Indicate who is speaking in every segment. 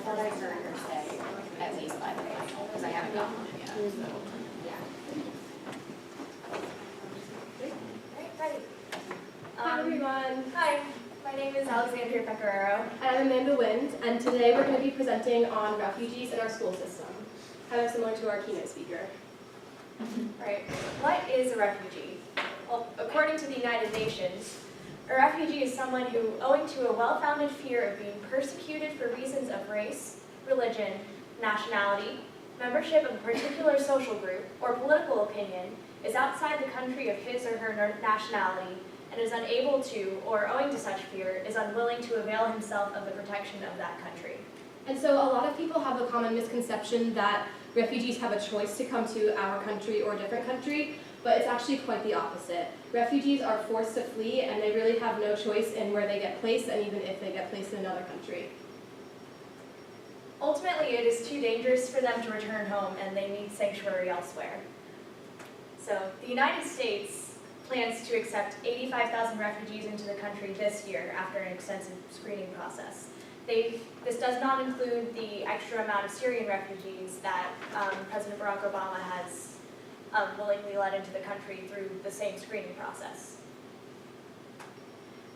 Speaker 1: thought I heard her say at least 5 days, because I haven't gotten one yet, so.
Speaker 2: Ready.
Speaker 3: Hi everyone,
Speaker 2: Hi, my name is Alexandria Pecoraro.
Speaker 3: and I'm Amanda Wind, and today we're going to be presenting on refugees in our school system, kind of similar to our keynote speaker.
Speaker 2: Right. What is a refugee? Well, according to the United Nations, a refugee is someone who, owing to a well-founded fear of being persecuted for reasons of race, religion, nationality, membership of a particular social group, or political opinion, is outside the country of his or her nationality and is unable to, or owing to such fear, is unwilling to avail himself of the protection of that country.
Speaker 3: And so a lot of people have a common misconception that refugees have a choice to come to our country or a different country, but it's actually quite the opposite. Refugees are forced to flee, and they really have no choice in where they get placed, and even if they get placed in another country.
Speaker 2: Ultimately, it is too dangerous for them to return home, and they need sanctuary elsewhere. So, the United States plans to accept 85,000 refugees into the country this year after an extensive screening process. This does not include the extra amount of Syrian refugees that President Barack Obama has willingly let into the country through the same screening process.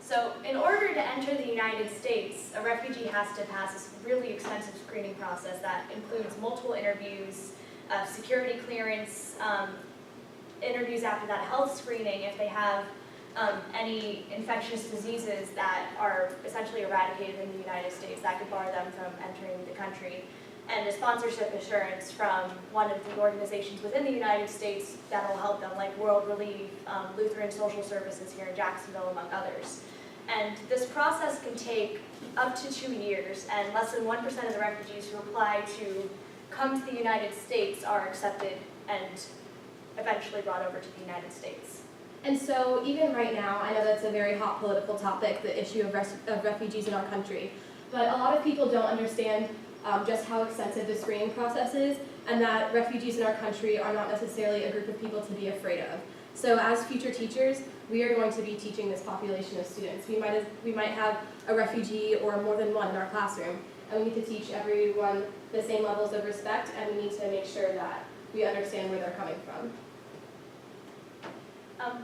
Speaker 2: So, in order to enter the United States, a refugee has to pass this really extensive screening process that includes multiple interviews, security clearance, interviews after that, health screening if they have any infectious diseases that are essentially eradicated in the United States that could bar them from entering the country, and a sponsorship assurance from one of the organizations within the United States that will help them, like World Relief, Lutheran Social Services here in Jacksonville, among others. And this process can take up to 2 years, and less than 1% of the refugees who apply to come to the United States are accepted and eventually brought over to the United States.
Speaker 3: And so even right now, I know that's a very hot political topic, the issue of refugees in our country, but a lot of people don't understand just how extensive the screening process is, and that refugees in our country are not necessarily a group of people to be afraid of. So as future teachers, we are going to be teaching this population of students. We might have a refugee or more than one in our classroom, and we need to teach everyone the same levels of respect, and we need to make sure that we understand where they're coming from.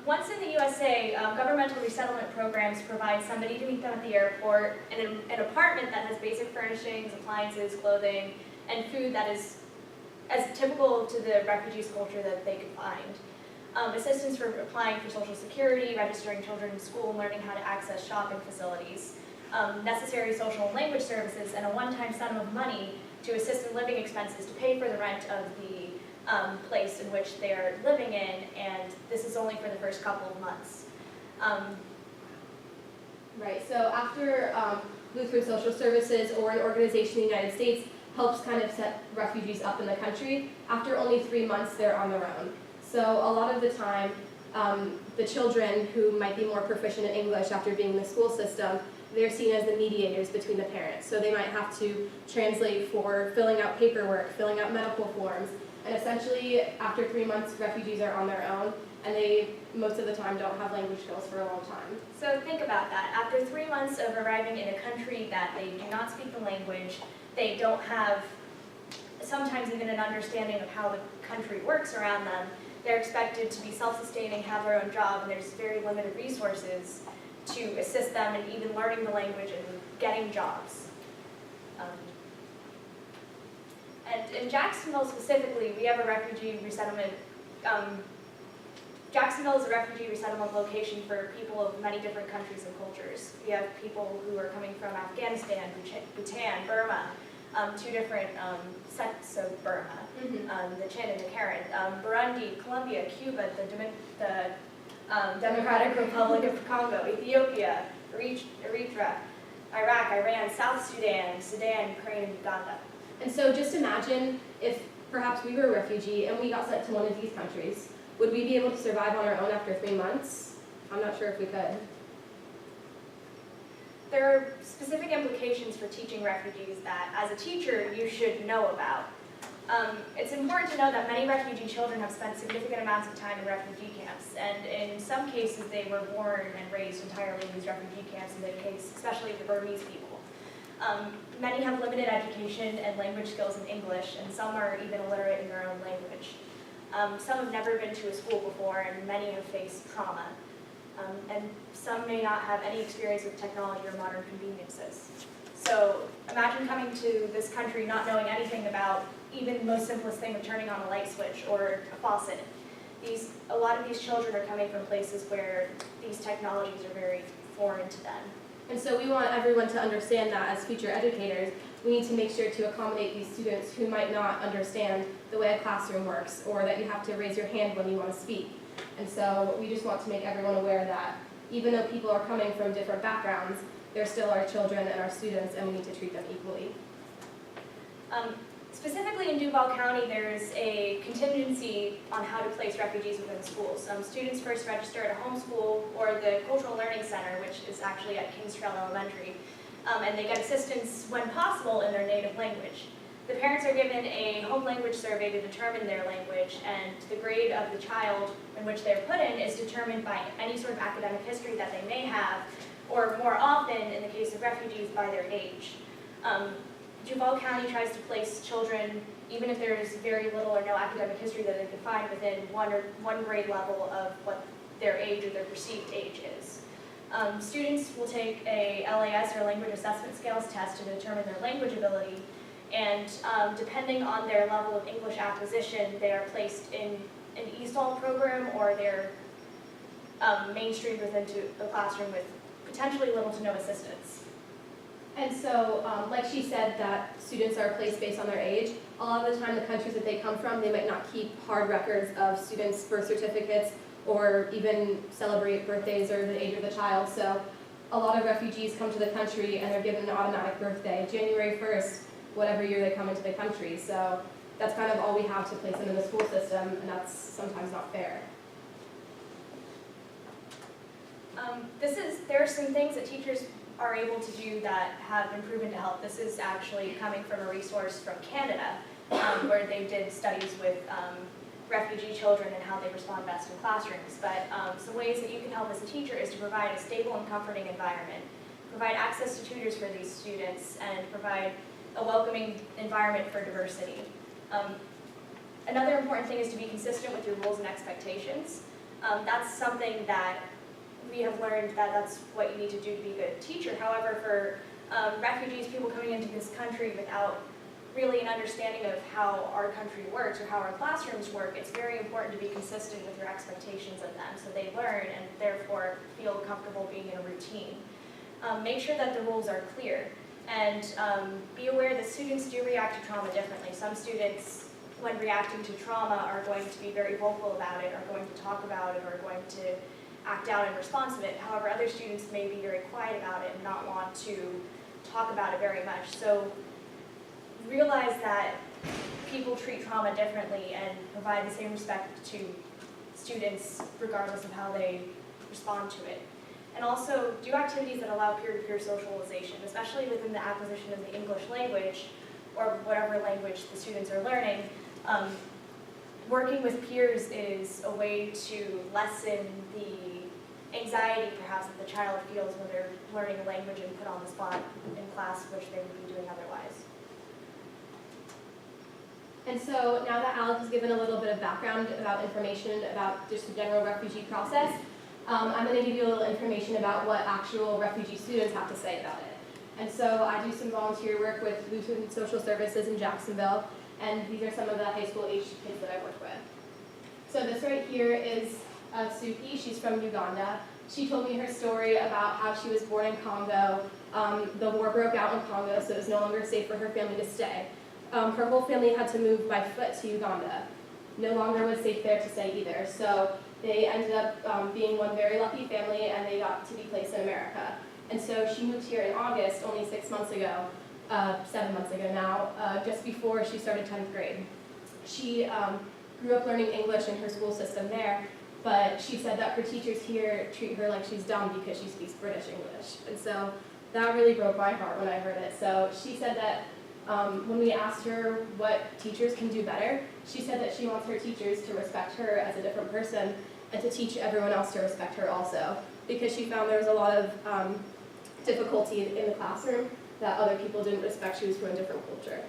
Speaker 2: Once in the USA, governmental resettlement programs provide somebody to meet them at the airport, and an apartment that has basic furnishings, appliances, clothing, and food that is as typical to the refugees' culture that they could find. Assistance for applying for Social Security, registering children in school, and learning how to access shopping facilities, necessary social and language services, and a one-time sum of money to assist in living expenses to pay for the rent of the place in which they are living in, and this is only for the first couple of months.
Speaker 3: Right, so after Lutheran Social Services or an organization in the United States helps kind of set refugees up in the country, after only 3 months they're on their own. So a lot of the time, the children who might be more proficient in English after being in the school system, they're seen as the mediators between the parents. So they might have to translate for filling out paperwork, filling out medical forms, and essentially after 3 months, refugees are on their own, and they most of the time don't have language skills for a long time.
Speaker 2: So think about that. After 3 months of arriving in a country that they do not speak the language, they don't have sometimes even an understanding of how the country works around them, they're expected to be self-sustaining, have their own job, and there's very limited resources to assist them in even learning the language and getting jobs. And in Jacksonville specifically, we have a refugee resettlement. Jacksonville is a refugee resettlement location for people of many different countries and cultures. We have people who are coming from Afghanistan, Bhutan, Burma, 2 different sects of Burma, the Chin and the Karen, Burundi, Colombia, Cuba, the Democratic Republic of Congo, Ethiopia, Eritrea, Iraq, Iran, South Sudan, Ukraine, and Uganda.
Speaker 3: And so just imagine if perhaps we were a refugee and we got sent to one of these countries. Would we be able to survive on our own after 3 months? I'm not sure if we could.
Speaker 2: There are specific implications for teaching refugees that, as a teacher, you should know about. It's important to know that many refugee children have spent significant amounts of time in refugee camps, and in some cases they were born and raised entirely in these refugee camps, in the case, especially the Burmese people. Many have limited education and language skills in English, and some are even illiterate in their own language. Some have never been to a school before, and many have faced trauma. And some may not have any experience with technology or modern conveniences. So imagine coming to this country not knowing anything about even the most simplest thing of turning on a light switch or a faucet. A lot of these children are coming from places where these technologies are very foreign to them.
Speaker 3: And so we want everyone to understand that as future educators, we need to make sure to accommodate these students who might not understand the way a classroom works, or that you have to raise your hand when you want to speak. And so we just want to make everyone aware that even though people are coming from different backgrounds, they're still our children and our students, and we need to treat them equally.
Speaker 2: Specifically in Duval County, there's a contingency on how to place refugees within schools. Students first register at a home school or the Cultural Learning Center, which is actually at Kings Trail Elementary, and they get assistance when possible in their native language. The parents are given a home language survey to determine their language, and the grade of the child in which they're put in is determined by any sort of academic history that they may have, or more often, in the case of refugees, by their age. Duval County tries to place children, even if there is very little or no academic history that they can find, within one grade level of what their age or their perceived age is. Students will take a LAS or language assessment scales test to determine their language ability, and depending on their level of English acquisition, they are placed in an ESOL program, or they're mainstreamed within the classroom with potentially little to no assistance.
Speaker 3: And so, like she said, that students are placed based on their age. A lot of the time, the countries that they come from, they might not keep hard records of students' birth certificates or even celebrate birthdays or the age of the child. So a lot of refugees come to the country and they're given an automatic birthday, January 1st, whatever year they come into the country. So that's kind of all we have to place them in the school system, and that's sometimes not fair.
Speaker 2: There are some things that teachers are able to do that have been proven to help. This is actually coming from a resource from Canada, where they did studies with refugee children and how they respond best in classrooms. But some ways that you can help as a teacher is to provide a stable and comforting environment, provide access to tutors for these students, and provide a welcoming environment for diversity. Another important thing is to be consistent with your rules and expectations. That's something that we have learned that that's what you need to do to be a good teacher. However, for refugees, people coming into this country without really an understanding of how our country works or how our classrooms work, it's very important to be consistent with your expectations of them so they learn and therefore feel comfortable being in a routine. Make sure that the rules are clear, and be aware that students do react to trauma differently. Some students, when reacting to trauma, are going to be very vocal about it, are going to talk about it, or are going to act out in response to it. However, other students may be very quiet about it and not want to talk about it very much. So realize that people treat trauma differently and provide the same respect to students regardless of how they respond to it. And also do activities that allow peer-to-peer socialization, especially within the acquisition of the English language or whatever language the students are learning. Working with peers is a way to lessen the anxiety perhaps that the child feels when they're learning a language and put on the spot in class, which they would be doing otherwise.
Speaker 3: And so now that Alex has given a little bit of background about information about just the general refugee process, I'm going to give you a little information about what actual refugee students have to say about it. And so I do some volunteer work with Lutheran Social Services in Jacksonville, and these are some of the high school age kids that I work with. So this right here is Suki. She's from Uganda. She told me her story about how she was born in Congo. The war broke out in Congo, so it was no longer safe for her family to stay. Her whole family had to move by foot to Uganda. No longer was safe there to stay either. So they ended up being one very lucky family, and they got to be placed in America. And so she moved here in August, only 6 months ago, 7 months ago now, just before she started 10th grade. She grew up learning English in her school system there, but she said that her teachers here treat her like she's dumb because she speaks British English. And so that really broke my heart when I heard it. So she said that when we asked her what teachers can do better, she said that she wants her teachers to respect her as a different person and to teach everyone else to respect her also, because she found there was a lot of difficulty in the classroom that other people didn't respect. She was from a different culture.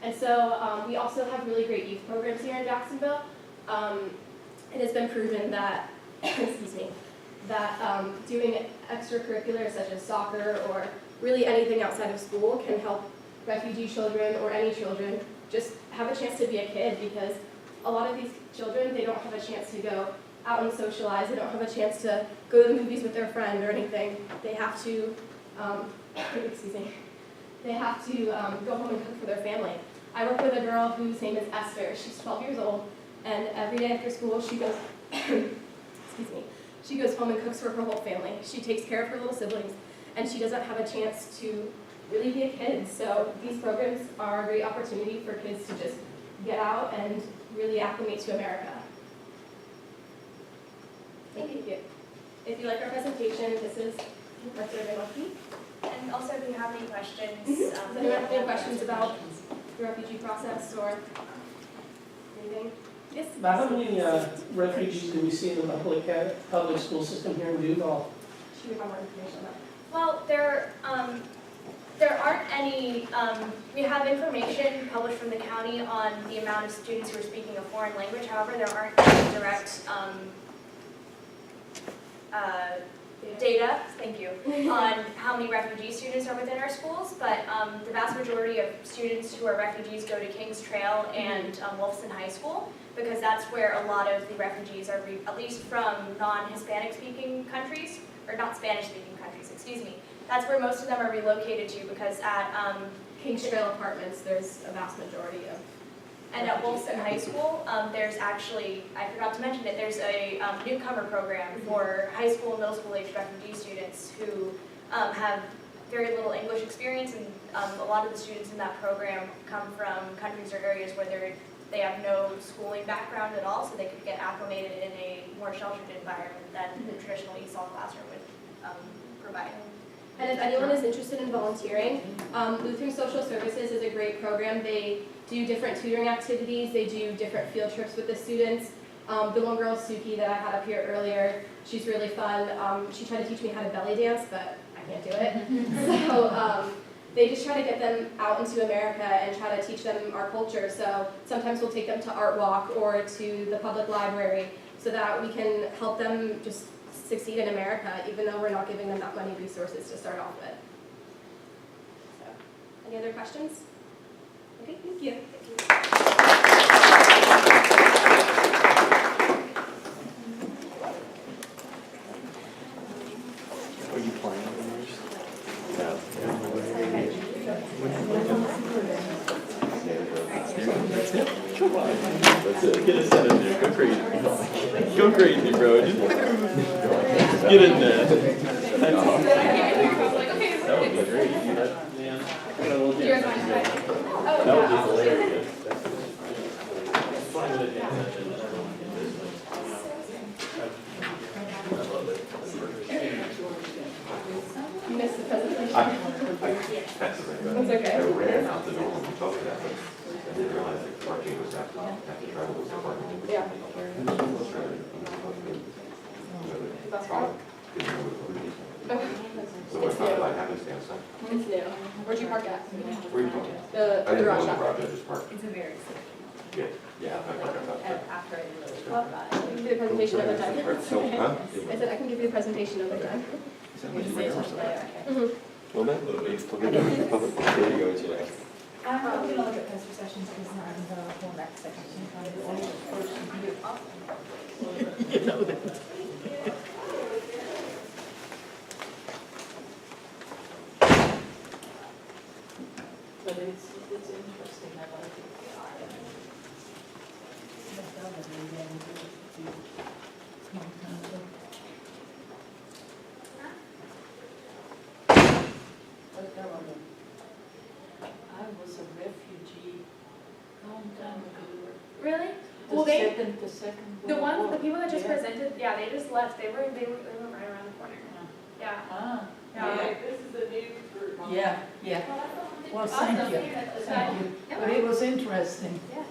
Speaker 3: And so we also have really great youth programs here in Jacksonville. It has been proven that, excuse me, that doing extracurriculars such as soccer or really anything outside of school can help refugee children or any children just have a chance to be a kid, because a lot of these children, they don't have a chance to go out and socialize. They don't have a chance to go to the movies with their friend or anything. They have to, excuse me, they have to go home and cook for their family. I work with a girl whose name is Esther. She's 12 years old, and every day after school she goes, excuse me, she goes home and cooks for her whole family. She takes care of her little siblings, and she doesn't have a chance to really be a kid. So these programs are a great opportunity for kids to just get out and really acclimate to America. Thank you. If you like our presentation, this is our survey monkey.
Speaker 2: And also, if you have any questions,
Speaker 3: Does anyone have any questions about the refugee process or anything? Yes?
Speaker 4: About how many refugees do we see in the public school system here in Duval?
Speaker 3: Should we have more information on that?
Speaker 2: well, there aren't any, we have information published from the county on the amount of students who are speaking a foreign language. However, there aren't any direct data, thank you, on how many refugee students are within our schools, but the vast majority of students who are refugees go to Kings Trail and Wolfson High School, because that's where a lot of the refugees are, at least from non-Hispanic speaking countries, or not Spanish speaking countries, excuse me. That's where most of them are relocated to, because at
Speaker 3: Kings Trail Apartments, there's a vast majority of.
Speaker 2: and at Wolfson High School, there's actually, I forgot to mention it, there's a newcomer program for high school and middle school age refugee students who have very little English experience, and a lot of the students in that program come from countries or areas where they have no schooling background at all, so they could get acclimated in a more sheltered environment than the traditional ESOL classroom would provide.
Speaker 3: And if anyone is interested in volunteering, Lutheran Social Services is a great program. They do different tutoring activities. They do different field trips with the students. The one girl, Suki, that I had up here earlier, she's really fun. She tried to teach me how to belly dance, but I can't do it. So they just try to get them out into America and try to teach them our culture. So sometimes we'll take them to Art Walk or to the public library so that we can help them just succeed in America, even though we're not giving them that many resources to start off with. So, any other questions? Okay, thank you.
Speaker 5: Are you playing with yours? No. Come on. That's it. Get a set in there. Go crazy. Go crazy, bro. Just get in there. That would be great. That would be hilarious.
Speaker 3: You missed the presentation.
Speaker 6: That's okay. I ran out the door when we talked about it. I didn't realize that parking was after travel was parking.
Speaker 3: Yeah.
Speaker 6: That's fine. So
Speaker 3: It's
Speaker 6: what
Speaker 3: new.
Speaker 6: like happenstance?
Speaker 3: It's new. Where'd you park at?
Speaker 6: Where are you talking?
Speaker 3: The
Speaker 6: I didn't
Speaker 3: garage
Speaker 6: know the
Speaker 3: shop.
Speaker 6: garage, I just parked.
Speaker 1: It's a very
Speaker 6: Yeah, yeah, I parked outside.
Speaker 1: after I really
Speaker 3: Well, I can give you the presentation another time.
Speaker 6: So, huh?
Speaker 3: I said I can give you the presentation another time.
Speaker 5: Well, that would be public. There you go, Jay.
Speaker 1: I'm gonna look at poster sessions because now I'm gonna go back to section.
Speaker 5: You know that.
Speaker 7: But it's interesting, I like it. I was a refugee long time ago.
Speaker 2: Really?
Speaker 7: The
Speaker 2: Well, they,
Speaker 7: second
Speaker 2: the
Speaker 7: World
Speaker 2: ones,
Speaker 7: War.
Speaker 2: the people that just
Speaker 7: Yeah.
Speaker 2: presented, yeah, they just left. They went right around the corner. Yeah.
Speaker 7: Ah,
Speaker 2: Yeah.
Speaker 7: this is the new group. Yeah, yeah. Well, thank you, thank you. But it was interesting.
Speaker 2: Yeah.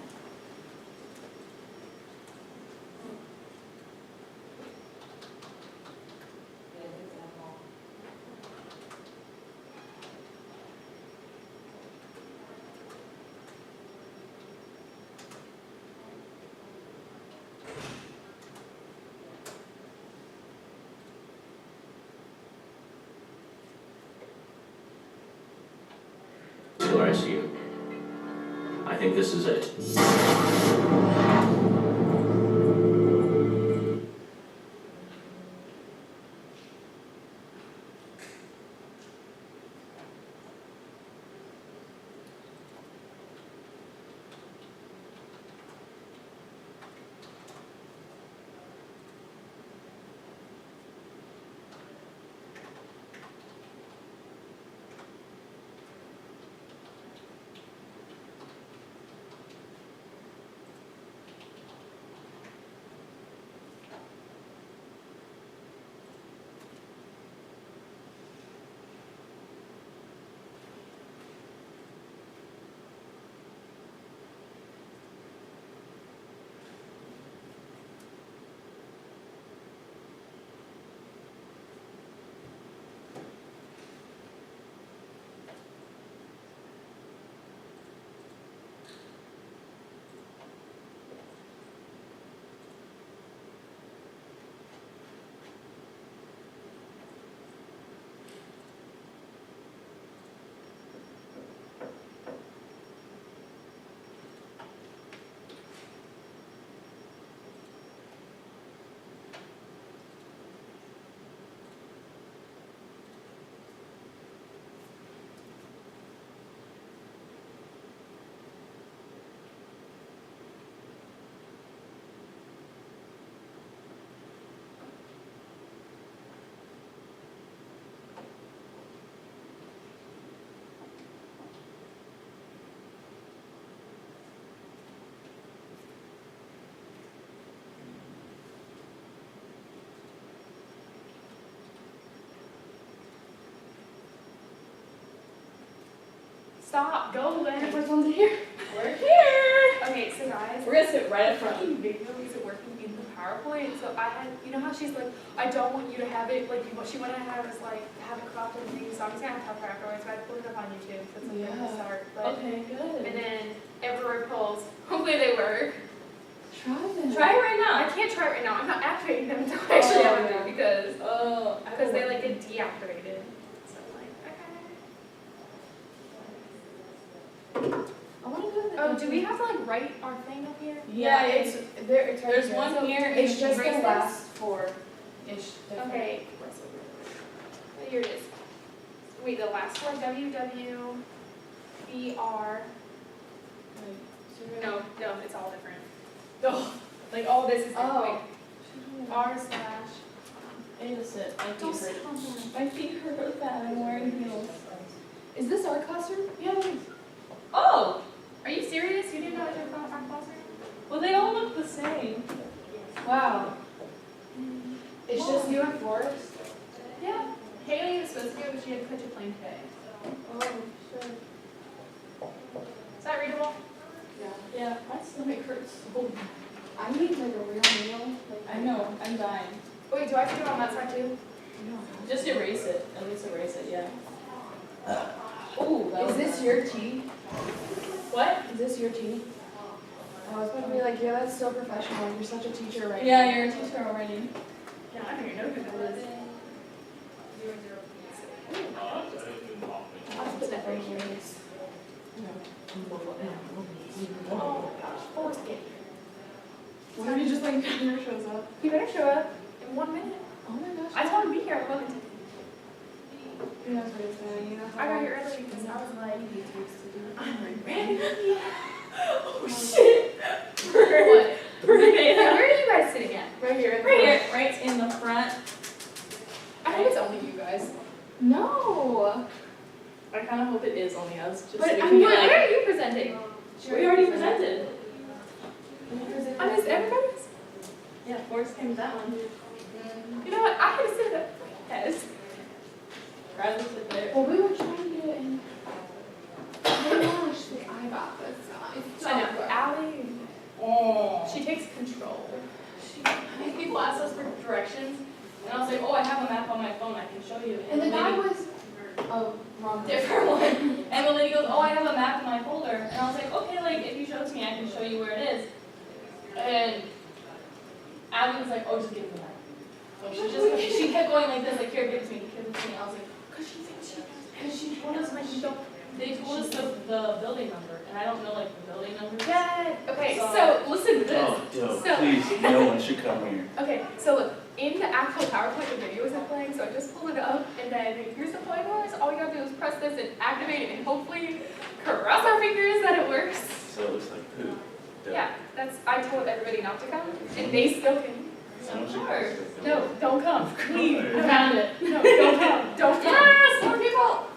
Speaker 8: what I see. I think this is it.
Speaker 2: Stop, go away.
Speaker 3: Which one's here?
Speaker 2: We're here. Okay, so guys,
Speaker 3: We're gonna sit right up front.
Speaker 2: fucking video isn't working in the PowerPoint. So I had, you know how she's like, I don't want you to have it, like what she wanted to have is like, have it cropped and things. So I'm just gonna have to help her afterwards. So I pulled it up on YouTube. So it's like a good start. But,
Speaker 3: Okay, good.
Speaker 2: and then everywhere polls. Hopefully they work.
Speaker 3: Try them.
Speaker 2: Try it right now. I can't try it right now. I'm not activating them until I actually have it because they like get deactivated. So I'm like, okay.
Speaker 3: I wanna go to the.
Speaker 2: Oh, do we have to like write our thing up here?
Speaker 3: Yeah, it's there. It's right
Speaker 2: There's
Speaker 3: here.
Speaker 2: one
Speaker 3: So
Speaker 2: here. and
Speaker 3: It's
Speaker 2: you
Speaker 3: just
Speaker 2: erase
Speaker 3: the
Speaker 2: this?
Speaker 3: last four. Ish.
Speaker 2: Okay. Here it is. Wait, the last one, WWBR. No, it's all different. Oh, like all this is different.
Speaker 3: Oh.
Speaker 2: Wait, R slash.
Speaker 3: I need to sit. My
Speaker 2: Don't
Speaker 3: feet
Speaker 2: sit
Speaker 3: hurt.
Speaker 2: on that.
Speaker 3: My feet hurt really bad. I'm wearing heels. Is this our classroom?
Speaker 2: Yeah.
Speaker 3: Oh!
Speaker 2: Are you serious? You didn't know it was our classroom?
Speaker 3: Well, they all look the same. Wow. It's just you and Forrest?
Speaker 2: Yeah. Haley was supposed to go, but she had to catch a plane today.
Speaker 3: Oh, sure.
Speaker 2: Is that readable?
Speaker 3: Yeah, my stomach hurts so bad. I need like a real meal. I know, I'm dying.
Speaker 2: Wait, do I have to do it on that side too?
Speaker 3: Just erase it. At least erase it, yeah. Oh, is this your tea?
Speaker 2: What?
Speaker 3: Is this your tea? I was about to be like, yeah, that's so professional. You're such a teacher right now.
Speaker 7: Yeah, you're a teacher already.
Speaker 2: Yeah, I don't even know who that is.
Speaker 3: I'll put that right here.
Speaker 2: Oh, Forrest get here.
Speaker 3: What if you just like never shows up?
Speaker 2: He better show up in 1 minute.
Speaker 3: Oh my gosh.
Speaker 2: I told him to be here at 11.
Speaker 3: He knows what he's doing. You know how
Speaker 2: I got here early because I was like,
Speaker 3: he takes to do it.
Speaker 2: I'm ready. Oh shit. What? Hey, where are you guys sitting at?
Speaker 3: Right here.
Speaker 2: Right here.
Speaker 7: Right in the front.
Speaker 2: I hope it's only you guys.
Speaker 3: No.
Speaker 7: I kind of hope it is only us, just
Speaker 2: But
Speaker 7: so we
Speaker 2: I'm
Speaker 7: can
Speaker 2: where
Speaker 7: get like.
Speaker 2: are you presenting?
Speaker 7: We already presented.
Speaker 2: I missed everybody's.
Speaker 7: Yeah, Forrest came with that one.
Speaker 2: You know what? I could have said that. Yes.
Speaker 7: Riley sit there.
Speaker 3: Well, we were trying to do it in. Oh my gosh, the eye got this. It's
Speaker 2: I know. Allie,
Speaker 7: Oh.
Speaker 2: she takes control.
Speaker 7: People ask us for directions, and I was like, oh, I have a map on my phone, I can show you.
Speaker 3: And the
Speaker 7: lady-
Speaker 3: guy was. Oh, wrong.
Speaker 7: different one. And the lady goes, oh, I have a map in my folder. And I was like, okay, like, if you show it to me, I can show you where it is. And Abby was like, oh, just give me the map. So she kept going like this, like, here, give it to me, give it to me. I was like, because she told us, like, They told us the building number, and I don't know like the building number.
Speaker 9: Yeah, okay, so listen to this.
Speaker 5: Oh, Joe,
Speaker 9: So-
Speaker 5: please, no one should come here.
Speaker 9: Okay, so look, in the actual PowerPoint, the video isn't playing, so I just pulled it up, and then here's the pointers. All we gotta do is press this and activate it, and hopefully cross our fingers that it works.
Speaker 5: So it looks like poop. Duh.
Speaker 9: Yeah, I told everybody not to come, and they still came.
Speaker 5: Someone should
Speaker 9: Sure.
Speaker 5: come.
Speaker 9: No, don't come, please.
Speaker 7: I
Speaker 9: No,
Speaker 7: found it.
Speaker 9: no, don't come, don't come.
Speaker 7: Yes, more people.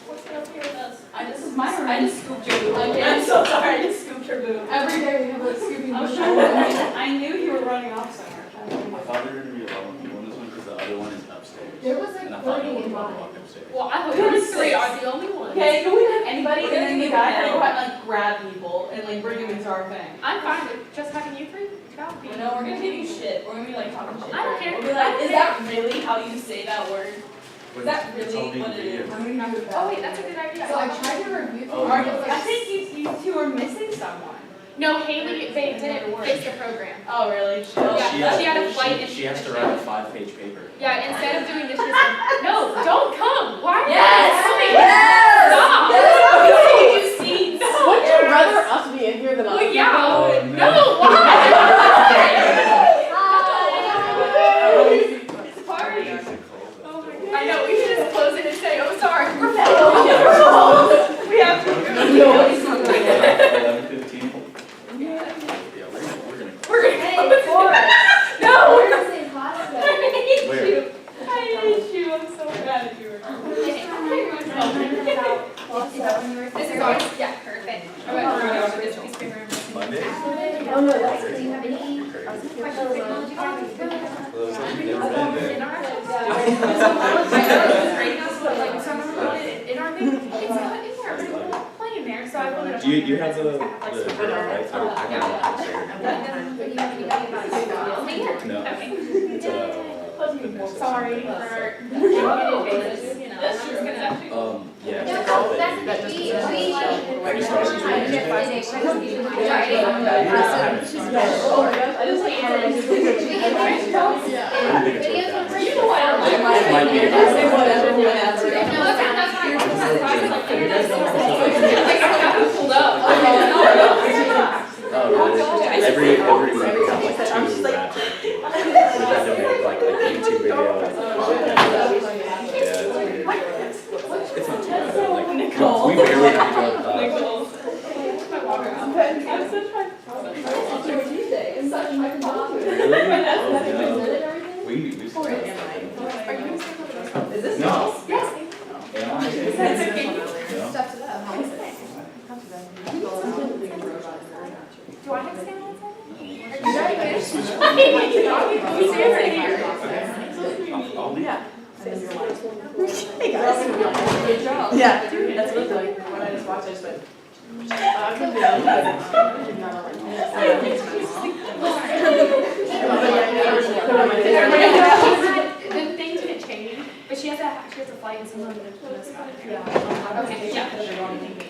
Speaker 7: What's up here with us?
Speaker 3: This is my room.
Speaker 7: I just scooped your boob.
Speaker 3: I'm
Speaker 7: so sorry, I just scooped your boob.
Speaker 3: Every day we have a scooping
Speaker 7: I was
Speaker 3: bush.
Speaker 7: trying I knew you were running off somewhere.
Speaker 5: I thought we were gonna be alone on this one because the other one is upstairs.
Speaker 3: There was
Speaker 5: And I
Speaker 3: like
Speaker 5: thought no
Speaker 3: 30
Speaker 5: one
Speaker 3: in
Speaker 5: would want to
Speaker 3: mine.
Speaker 5: walk upstairs.
Speaker 9: Well, I hope you three are the only ones.
Speaker 10: Okay, can we have anybody and then the guy and go out and like grab people and like bring them into our thing?
Speaker 9: I'm fine with just having you three. That would be.
Speaker 7: No, we're gonna give you shit. We're gonna be like talking shit.
Speaker 9: I don't care.
Speaker 10: We'll be like, is that really how you say that word? Is that
Speaker 5: It's all
Speaker 10: really
Speaker 5: being
Speaker 10: what it is?
Speaker 5: videoed.
Speaker 9: Oh wait, that's a good idea.
Speaker 3: So I tried to review
Speaker 5: Oh,
Speaker 3: things,
Speaker 5: no.
Speaker 3: but
Speaker 10: I
Speaker 3: like,
Speaker 10: think you two are missing someone.
Speaker 9: No, Haley, they didn't fix the program.
Speaker 10: Oh, really?
Speaker 9: Yeah, she had a flight and
Speaker 5: She has to write a 5-page paper.
Speaker 9: Yeah, instead of doing this, she said, no, don't come. Why?
Speaker 10: Yes!
Speaker 9: Coming?
Speaker 10: Yes!
Speaker 9: Stop.
Speaker 10: Yes!
Speaker 9: Yes!
Speaker 10: No.
Speaker 3: would you rather us be in here than us?
Speaker 9: Well, yeah.
Speaker 5: Oh,
Speaker 9: No, why?
Speaker 10: It's a party.
Speaker 9: Oh my God. I know, we should just close it and say, oh, sorry, we're
Speaker 10: We have to.
Speaker 5: 11:15. Yeah, we're gonna.
Speaker 9: We're gonna
Speaker 3: Hey, Forrest.
Speaker 9: No,
Speaker 3: We're
Speaker 9: we're
Speaker 3: in the same class though.
Speaker 5: Where?
Speaker 9: I hate you. I'm so mad at you. This is ours. Yeah, perfect. All right, we're gonna go to this piece of paper.
Speaker 5: Monday?
Speaker 3: Oh no, that's, do you have any?
Speaker 9: Technology classes?
Speaker 5: Well, so we've never been there.
Speaker 9: In our class. I know, it's great, but like, someone wrote it in our thing. It's not in there. It's not playing there, so I put it up.
Speaker 5: Do you have the
Speaker 9: Like,
Speaker 5: right? No.
Speaker 9: Okay.
Speaker 5: It's
Speaker 9: Sorry for giving it advantage, you know.
Speaker 7: That's true.
Speaker 9: I'm just gonna-
Speaker 5: Yeah.
Speaker 3: No, that's
Speaker 5: Every week we have like 2 rap videos. We had to make like a YouTube video and a podcast. Yeah, it's weird. It's not too bad. Like, we barely have to go to class. Really? Oh, no. We still have
Speaker 10: Is this?
Speaker 5: No.
Speaker 9: Yes.
Speaker 5: Yeah.
Speaker 3: Steps it up.
Speaker 9: Do I have to stand on that?
Speaker 5: I'll leave.
Speaker 10: Hey guys. Good job. Yeah, that's what I'm doing. When I just watched, I just went.
Speaker 9: The thing didn't change, but she has a flight and someone didn't put us on it. Okay, yeah.